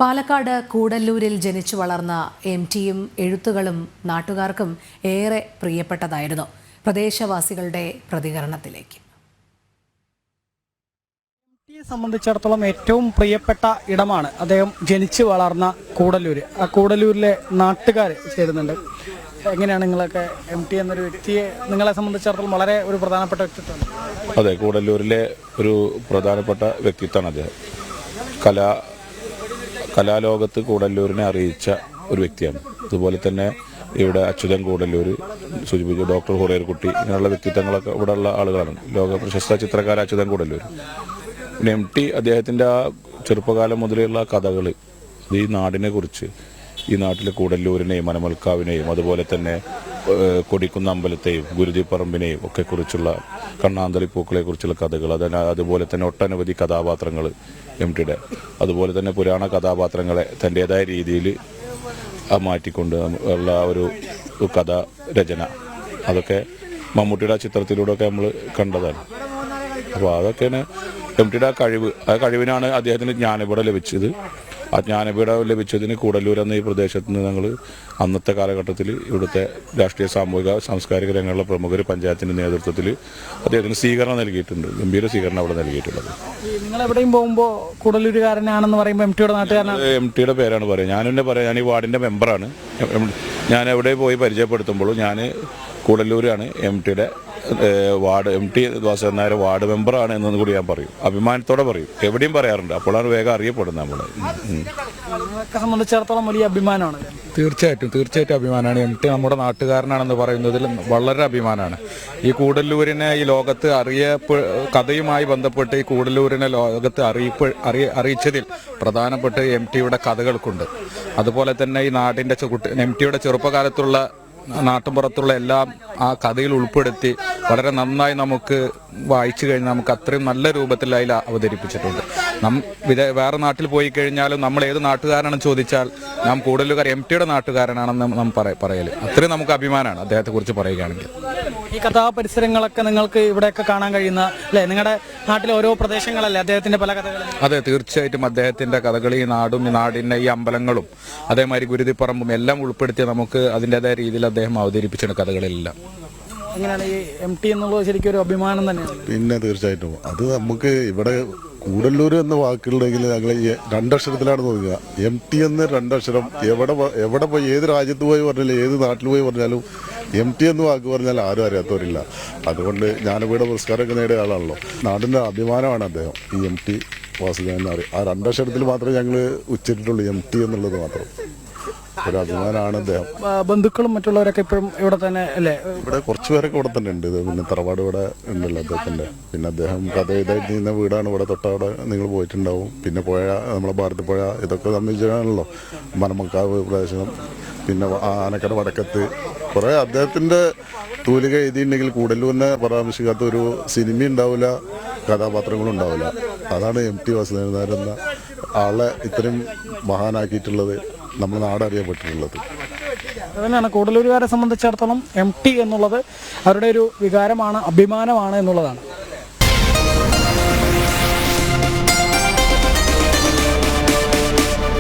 പാലക്കാട് കൂടല്ലൂരിൽ ജനിച്ചു വളർന്ന എം.ടിയും എഴുത്തുകളും നാട്ടുകാർക്കും ഏറെ പ്രിയപ്പെട്ടതായിരുന്നു. പ്രദേശവാസികളുടെ പ്രതികരണത്തിലേക്ക്. എം.ടിയെ സംബന്ധിച്ചിടത്തോളം ഏറ്റവും പ്രിയപ്പെട്ട ഇടമാണ് അദ്ദേഹം ജനിച്ചു വളർന്ന കൂടല്ലൂർ. ആ കൂടല്ലൂരിലെ നാട്ടുകാർ ചേരുന്നുണ്ട്. എങ്ങനെയാണ് നിങ്ങളൊക്കെ എം.ടി എന്നൊരു വ്യക്തിയെ നിങ്ങളെ സംബന്ധിച്ചിടത്തോളം വളരെ ഒരു പ്രധാനപ്പെട്ട വ്യക്തിത്വമാണ്? അതെ, കൂടല്ലൂരിലെ ഒരു പ്രധാനപ്പെട്ട വ്യക്തിത്വമാണ് അദ്ദേഹം. കലാലോകത്ത് കൂടല്ലൂരിനെ അറിയിച്ച ഒരു വ്യക്തിയാണ്. അതുപോലെ തന്നെ ഇവിടെ അച്യുതൻ കൂടല്ലൂർ, സൂചിപ്പിച്ചു ഡോക്ടർ ഹുറേർകുട്ടി, ഇങ്ങനെയുള്ള വ്യക്തിത്വങ്ങളൊക്കെ ഇവിടെ ഉള്ള ആളുകളാണ്. ലോക പ്രശസ്ത ചിത്രകാരൻ അച്യുതൻ കൂടല്ലൂർ. പിന്നെ എം.ടി അദ്ദേഹത്തിൻ്റെ ആ ചെറുപ്പകാലം മുതലുള്ള കഥകൾ ഈ നാടിനെ കുറിച്ച്, ഈ നാട്ടിലെ കൂടല്ലൂരിനെയും മനമൽക്കാവിനെയും അതുപോലെ തന്നെ കൊടിക്കുന്ന അമ്പലത്തെയും ഗുരുതിപ്പറമ്പിനെയും ഒക്കെ കുറിച്ചുള്ള കണ്ണാന്തളിപ്പൂക്കളെ കുറിച്ചുള്ള കഥകൾ, അതുപോലെ തന്നെ ഒട്ടനവധി കഥാപാത്രങ്ങൾ എം.ടിയുടെ, അതുപോലെ തന്നെ പുരാണ കഥാപാത്രങ്ങളെ തൻ്റേതായ രീതിയിൽ മാറ്റിക്കൊണ്ട് ഉള്ള ഒരു കഥ രചന, അതൊക്കെ മമ്മൂട്ടിയുടെ ചിത്രത്തിലൂടെയൊക്കെ നമ്മൾ കണ്ടതാണ്. അപ്പോൾ അതൊക്കെയാണ് എം.ടിയുടെ ആ കഴിവിനാണ് അദ്ദേഹത്തിന് ജ്ഞാനപീഠം ലഭിച്ചത്. ആ ജ്ഞാനപീഠം ലഭിച്ചതിന് കൂടല്ലൂർ എന്ന ഈ പ്രദേശത്ത് നിന്ന് ഞങ്ങൾ അന്നത്തെ കാലഘട്ടത്തിൽ ഇവിടുത്തെ രാഷ്ട്രീയ സാമൂഹിക സാംസ്കാരിക രംഗങ്ങളിലെ പ്രമുഖർ പഞ്ചായത്തിൻ്റെ നേതൃത്വത്തിൽ അദ്ദേഹത്തിന് സ്വീകരണം നൽകിയിട്ടുണ്ട്. ഗംഭീര സ്വീകരണം അവിടെ നൽകിയിട്ടുള്ളത്. നിങ്ങൾ എവിടെയും പോകുമ്പോൾ കൂടല്ലൂരുകാരനാണെന്ന് പറയുമ്പോൾ എം.ടിയുടെ നാട്ടുകാരനാണ്? എം.ടിയുടെ പേരാണ് പറയുക. ഞാൻ തന്നെ പറയാം, ഞാൻ ഈ വാർഡിൻ്റെ മെമ്പറാണ്. ഞാൻ എവിടെ പോയി പരിചയപ്പെടുത്തുമ്പോഴും ഞാൻ കൂടല്ലൂരാണ് എം.ടിയുടെ വാർഡ്, എം.ടി. വാസുദേവൻ നായർ വാർഡ് മെമ്പറാണ് എന്നു കൂടി ഞാൻ പറയും. അഭിമാനത്തോടെ പറയും, എവിടെയും പറയാറുണ്ട്. അപ്പോഴാണ് വേഗം അറിയപ്പെടുന്നത്. നമ്മളെ സംബന്ധിച്ചിടത്തോളം വലിയ അഭിമാനമാണ്. തീർച്ചയായിട്ടും അഭിമാനമാണ്. എം.ടി. നമ്മുടെ നാട്ടുകാരനാണെന്ന് പറയുന്നതിൽ വളരെ അഭിമാനമാണ്. ഈ കൂടല്ലൂരിനെ ഈ ലോകത്ത് കഥയുമായി ബന്ധപ്പെട്ട് ഈ കൂടല്ലൂരിനെ ലോകത്ത് അറിയിച്ചതിൽ പ്രധാനപ്പെട്ട എം.ടിയുടെ കഥകൾക്കുണ്ട്. അതുപോലെ തന്നെ ഈ നാടിൻ്റെ എം.ടിയുടെ ചെറുപ്പകാലത്തുള്ള നാട്ടുമ്പുറത്തുള്ള എല്ലാം ആ കഥയിൽ ഉൾപ്പെടുത്തി വളരെ നന്നായി നമുക്ക് വായിച്ചു കഴിഞ്ഞാൽ നമുക്ക് അത്രയും നല്ല രൂപത്തിൽ അതിൽ അവതരിപ്പിച്ചിട്ടുണ്ട്. വേറെ നാട്ടിൽ പോയി കഴിഞ്ഞാലും നമ്മൾ ഏത് നാട്ടുകാരാണെന്ന് ചോദിച്ചാൽ നാം കൂടുതലുകാർ എം.ടിയുടെ നാട്ടുകാരനാണെന്ന് നാം പറയല്. അത്രയും നമുക്ക് അഭിമാനമാണ് അദ്ദേഹത്തെ കുറിച്ച് പറയുകയാണെങ്കിൽ. ഈ കഥാപരിസരങ്ങളൊക്കെ നിങ്ങൾക്ക് ഇവിടെയൊക്കെ കാണാൻ കഴിയുന്ന അല്ലേ? നിങ്ങളുടെ നാട്ടിലെ ഓരോ പ്രദേശങ്ങളല്ലേ അദ്ദേഹത്തിന്റെ പല കഥകളും? അതെ, തീർച്ചയായിട്ടും അദ്ദേഹത്തിന്റെ കഥകൾ ഈ നാടും ഈ നാടിന്റെ ഈ അമ്പലങ്ങളും അതേമാതിരി ഗുരുതിപ്പറമ്പും എല്ലാം ഉൾപ്പെടുത്തി നമുക്ക് അതിൻ്റെതായ രീതിയിൽ അദ്ദേഹം അവതരിപ്പിച്ചിട്ടുണ്ട് കഥകളെല്ലാം. എങ്ങനെയാണ് ഈ എം.ടി എന്നുള്ളത് ശരിക്കും ഒരു അഭിമാനം തന്നെയാണ്? പിന്നെ തീർച്ചയായിട്ടും അത് നമുക്ക് ഇവിടെ കൂടല്ലൂർ എന്ന വാക്കുകളുണ്ടെങ്കിൽ ഞങ്ങൾ ഈ രണ്ടക്ഷരത്തിലാണ് നോക്കുക. എം.ടി എന്ന് രണ്ടക്ഷരം എവിടെ പോയി ഏത് രാജ്യത്ത് പോയി പറഞ്ഞാലും ഏത് നാട്ടിൽ പോയി പറഞ്ഞാലും എം.ടി എന്ന് വാക്ക് പറഞ്ഞാൽ ആരും അറിയാത്തവരില്ല. അതുകൊണ്ട് ജ്ഞാനപീഠ പുരസ്കാരമൊക്കെ നേടിയ ആളാണല്ലോ. നാടിൻ്റെ അഭിമാനമാണ് അദ്ദേഹം, ഈ എം.ടി. വാസുദേവൻ നായർ. ആ രണ്ടക്ഷരത്തിൽ മാത്രമേ ഞങ്ങൾ ഉച്ചരിട്ടുള്ളൂ, എം.ടി എന്നുള്ളത് മാത്രം. ഒരു അഭിമാനമാണ് അദ്ദേഹം. ബന്ധുക്കളും മറ്റുള്ളവരൊക്കെ ഇപ്പോഴും ഇവിടെ തന്നെ അല്ലേ? ഇവിടെ കുറച്ച് പേരൊക്കെ ഇവിടെ തന്നെ ഉണ്ട്. പിന്നെ തറവാട് ഇവിടെ ഉണ്ടല്ലോ അദ്ദേഹത്തിൻ്റെ. പിന്നെ അദ്ദേഹം കഥ എഴുതായിട്ട് ചെയ്യുന്ന വീടാണ് ഇവിടെ തൊട്ടവിടെ നിങ്ങൾ പോയിട്ടുണ്ടാവും. പിന്നെ പുഴ, നമ്മളെ ഭാരതപ്പുഴ, ഇതൊക്കെ സംബന്ധിച്ചാണല്ലോ മനമക്കാവ് പ്രദേശം. പിന്നെ ആനക്കട വടക്കത്ത് കുറേ അദ്ദേഹത്തിൻ്റെ തൂലിക എഴുതിയിട്ടുണ്ടെങ്കിൽ കൂടല്ലൂരിനെ പരാമർശിക്കാത്ത ഒരു സിനിമ ഉണ്ടാവില്ല, കഥാപാത്രങ്ങളും ഉണ്ടാവില്ല. അതാണ് എം.ടി. വാസുദേവൻ നായർ എന്ന ആളെ ഇത്രയും മഹാനാക്കിയിട്ടുള്ളത്, നമ്മുടെ നാടറിയപ്പെട്ടിട്ടുള്ളത്. അതുതന്നെയാണ് കൂടല്ലൂരുകാരെ സംബന്ധിച്ചിടത്തോളം എം.ടി എന്നുള്ളത് അവരുടെ ഒരു വികാരമാണ്, അഭിമാനമാണ് എന്നുള്ളതാണ്.